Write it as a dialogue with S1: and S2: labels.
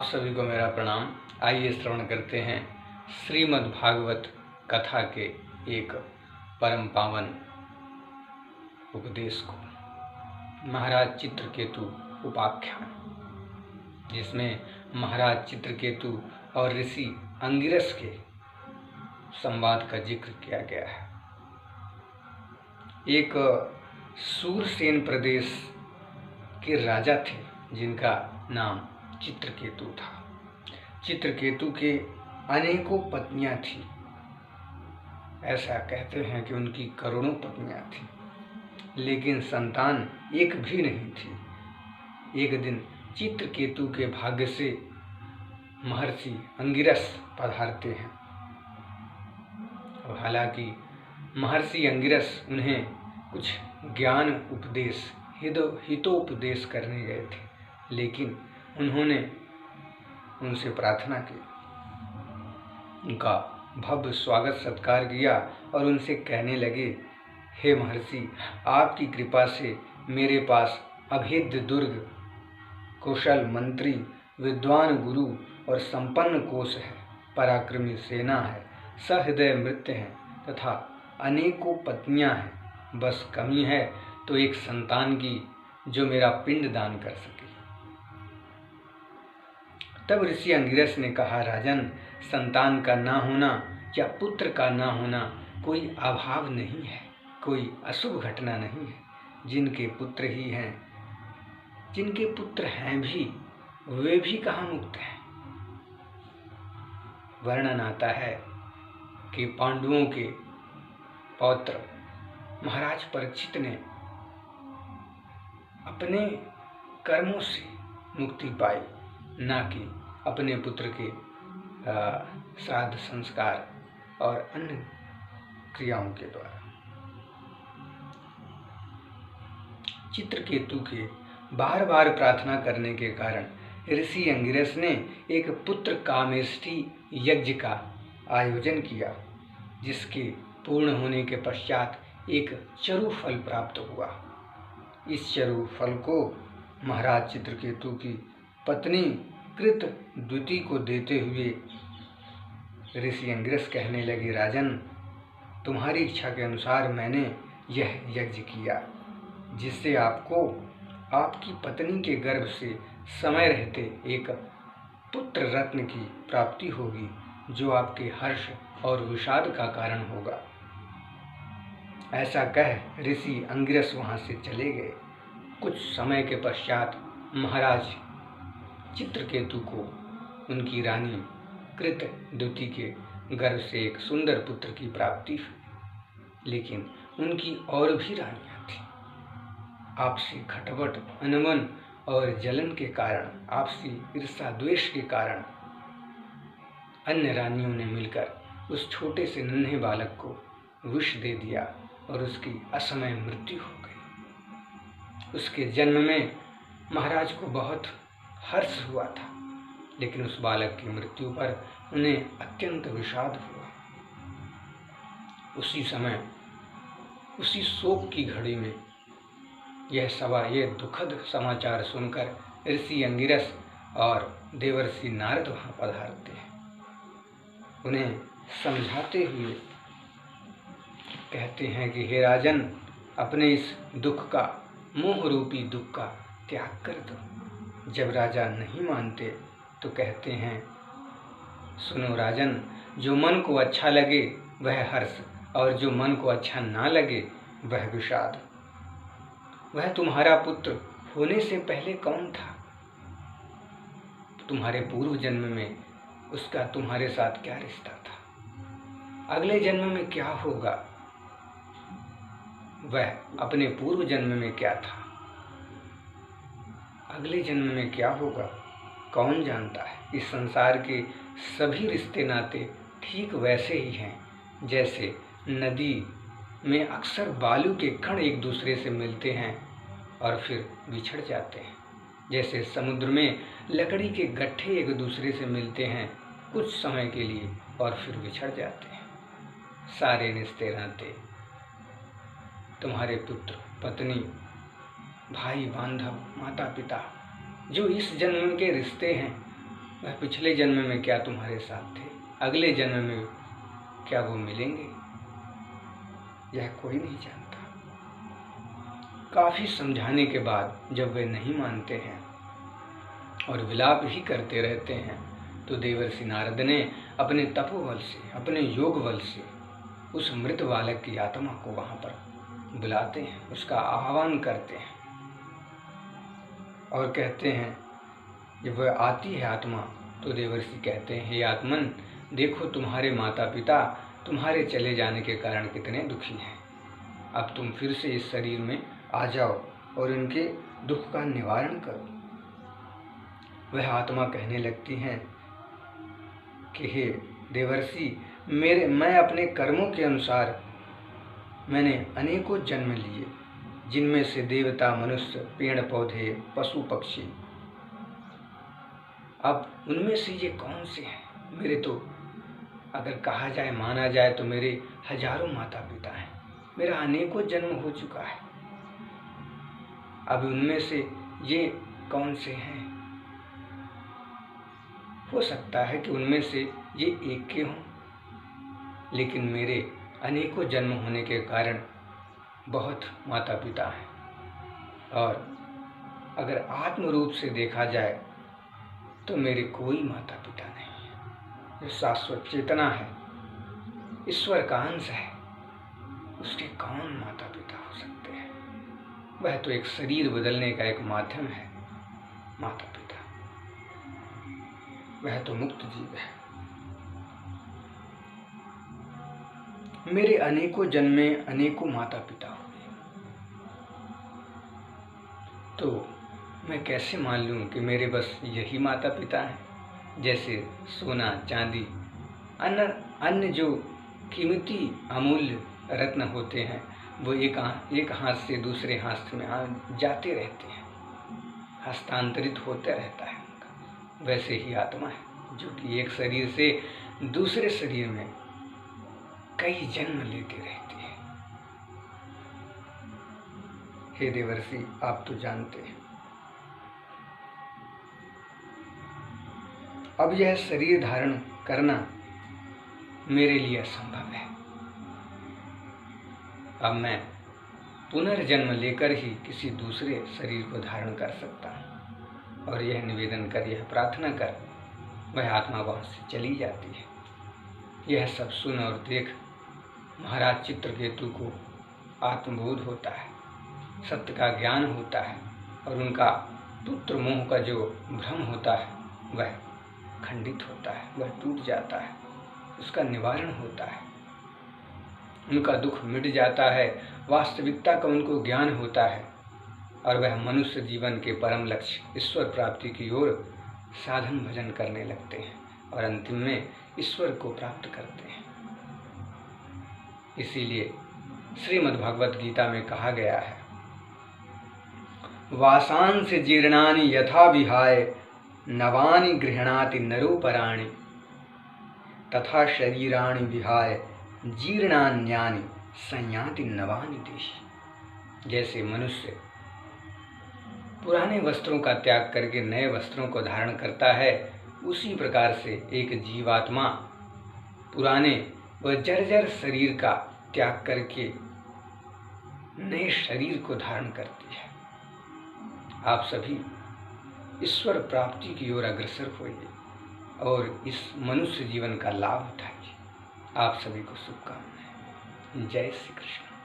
S1: सभी को मेरा प्रणाम। आइए श्रवण करते हैं श्रीमद् भागवत कथा के एक परम पावन उपदेश को, महाराज चित्रकेतु उपाख्यान, जिसमें महाराज चित्रकेतु और ऋषि अंगिरस के संवाद का जिक्र किया गया है। एक सूरसेन प्रदेश के राजा थे जिनका नाम चित्रकेतु था। चित्रकेतु के अनेकों पत्नियां थी। ऐसा कहते हैं कि उनकी करोड़ों पत्नियां थी, लेकिन संतान एक भी नहीं थी। एक दिन चित्रकेतु के भाग्य से महर्षि अंगिरस पधारते हैं। और हालांकि महर्षि अंगिरस उन्हें कुछ ज्ञान उपदेश, हितोपदेश करने गए थे, लेकिन उन्होंने उनसे प्रार्थना की, उनका भव्य स्वागत सत्कार किया और उनसे कहने लगे, हे महर्षि, आपकी कृपा से मेरे पास अभेद्य दुर्ग, कुशल मंत्री, विद्वान गुरु और संपन्न कोश है, पराक्रमी सेना है, सहृदय मृत्य हैं तथा अनेकों पत्नियां हैं। बस कमी है तो एक संतान की, जो मेरा पिंड दान कर सके। तब ऋषि अंगिरस ने कहा, राजन, संतान का ना होना या पुत्र का ना होना कोई अभाव नहीं है, कोई अशुभ घटना नहीं है। जिनके पुत्र ही हैं, जिनके पुत्र हैं भी, वे भी कहाँ मुक्त हैं। वर्णन आता है कि पांडवों के पौत्र महाराज परीक्षित ने अपने कर्मों से मुक्ति पाई, ना कि अपने पुत्र के श्राद्ध संस्कार और अन्य क्रियाओं के द्वारा। चित्रकेतु के बार बार प्रार्थना करने के कारण ऋषि अंगिरस ने एक पुत्र कामेष्टि यज्ञ का आयोजन किया, जिसके पूर्ण होने के पश्चात एक चरु फल प्राप्त हुआ। इस चरु फल को महाराज चित्रकेतु की पत्नी कृत द्युति को देते हुए ऋषि अंगिरस कहने लगे, राजन, तुम्हारी इच्छा के अनुसार मैंने यह यज्ञ किया, जिससे आपको आपकी पत्नी के गर्भ से समय रहते एक पुत्र रत्न की प्राप्ति होगी, जो आपके हर्ष और विषाद का कारण होगा। ऐसा कह ऋषि अंगिरस वहां से चले गए। कुछ समय के पश्चात महाराज चित्रकेतु को उनकी रानी कृत द्युति के गर्भ से एक सुंदर पुत्र की प्राप्ति हुई, लेकिन उनकी और भी रानियां थीं। आपसी खटपट, अनबन और जलन के कारण, आपसी ईर्षा द्वेष के कारण अन्य रानियों ने मिलकर उस छोटे से नन्हे बालक को विष दे दिया और उसकी असमय मृत्यु हो गई। उसके जन्म में महाराज को बहुत हर्ष हुआ था, लेकिन उस बालक की मृत्यु पर उन्हें अत्यंत विषाद हुआ। उसी समय, उसी शोक की घड़ी में यह दुखद समाचार सुनकर ऋषि अंगिरस और देवर्षि नारद वहां पधारते हैं। उन्हें समझाते हुए कहते हैं कि हे राजन, अपने इस दुख का, मोह रूपी दुख का त्याग कर दो। जब राजा नहीं मानते तो कहते हैं, सुनो राजन, जो मन को अच्छा लगे वह हर्ष, और जो मन को अच्छा ना लगे वह विषाद। वह तुम्हारा पुत्र होने से पहले कौन था? तुम्हारे पूर्व जन्म में उसका तुम्हारे साथ क्या रिश्ता था? अगले जन्म में क्या होगा? वह अपने पूर्व जन्म में क्या था? अगले जन्म में क्या होगा, कौन जानता है। इस संसार के सभी रिश्ते नाते ठीक वैसे ही हैं, जैसे नदी में अक्सर बालू के कण एक दूसरे से मिलते हैं और फिर बिछड़ जाते हैं, जैसे समुद्र में लकड़ी के गट्ठे एक दूसरे से मिलते हैं कुछ समय के लिए और फिर बिछड़ जाते हैं। सारे रिश्ते नाते, तुम्हारे पुत्र, पत्नी, भाई, बांधव, माता पिता, जो इस जन्म के रिश्ते हैं, वह पिछले जन्म में क्या तुम्हारे साथ थे, अगले जन्म में क्या वो मिलेंगे, यह कोई नहीं जानता। काफी समझाने के बाद जब वे नहीं मानते हैं और विलाप ही करते रहते हैं, तो देवर्षि नारद ने अपने तपोबल से, अपने योग बल से उस मृत बालक की आत्मा को वहां पर बुलाते हैं, उसका आह्वान करते हैं और कहते हैं, जब वह आती है आत्मा तो देवर्षि कहते हैं, हे आत्मन, देखो तुम्हारे माता पिता तुम्हारे चले जाने के कारण कितने दुखी हैं। अब तुम फिर से इस शरीर में आ जाओ और इनके दुख का निवारण करो। वह आत्मा कहने लगती हैं कि हे देवर्षि, मैं अपने कर्मों के अनुसार मैंने अनेकों जन्म लिए, जिनमें से देवता, मनुष्य, पेड़ पौधे, पशु पक्षी, अब उनमें से ये कौन से हैं? मेरे तो अगर कहा जाए, माना जाए तो मेरे हजारों माता पिता हैं, मेरा अनेकों जन्म हो चुका है। अब उनमें से ये कौन से हैं? हो सकता है कि उनमें से ये एक के हों, लेकिन मेरे अनेकों जन्म होने के कारण बहुत माता पिता हैं, और अगर आत्म रूप से देखा जाए तो मेरे कोई माता पिता नहीं है। जो शाश्वत चेतना है, ईश्वर का अंश है, उसके कौन माता पिता हो सकते हैं? वह तो एक शरीर बदलने का एक माध्यम है। माता पिता वह तो मुक्त जीव है। मेरे अनेकों जन्म में अनेकों माता पिता हुए, तो मैं कैसे मान लूं कि मेरे बस यही माता पिता हैं? जैसे सोना, चांदी, अन्य जो कीमती अमूल्य रत्न होते हैं, वो एक हाथ से दूसरे हाथ में जाते रहते हैं, हस्तांतरित होता रहता है उनका। वैसे ही आत्मा है, जो कि एक शरीर से दूसरे शरीर में कई जन्म लेती रहती है। हे देवर्षि, आप तो जानते हैं, अब यह शरीर धारण करना मेरे लिए असंभव है। अब मैं पुनर्जन्म लेकर ही किसी दूसरे शरीर को धारण कर सकता हूँ। और यह निवेदन कर, यह प्रार्थना कर, वह आत्मा वहाँ से चली जाती है। यह सब सुन और देख महाराज चित्रकेतु को आत्मबोध होता है, सत्य का ज्ञान होता है, और उनका पुत्र मोह का जो भ्रम होता है वह खंडित होता है, वह टूट जाता है, उसका निवारण होता है, उनका दुख मिट जाता है, वास्तविकता का उनको ज्ञान होता है, और वह मनुष्य जीवन के परम लक्ष्य ईश्वर प्राप्ति की ओर साधन भजन करने लगते हैं और अंतिम में ईश्वर को प्राप्त करते हैं। इसीलिए श्रीमद् भगवत गीता में कहा गया है, वासांस जीर्णानि यथा विहाय नवानि गृह्णाति नरोपराणि तथा शरीराणि विहाय जीर्णान्यानि संयाति नवानि देशि। जैसे मनुष्य पुराने वस्त्रों का त्याग करके नए वस्त्रों को धारण करता है, उसी प्रकार से एक जीवात्मा पुराने व जर्जर शरीर का त्याग करके नए शरीर को धारण करती है। आप सभी ईश्वर प्राप्ति की ओर अग्रसर होइए और इस मनुष्य जीवन का लाभ उठाइए। आप सभी को शुभकामनाएं। जय श्री कृष्ण।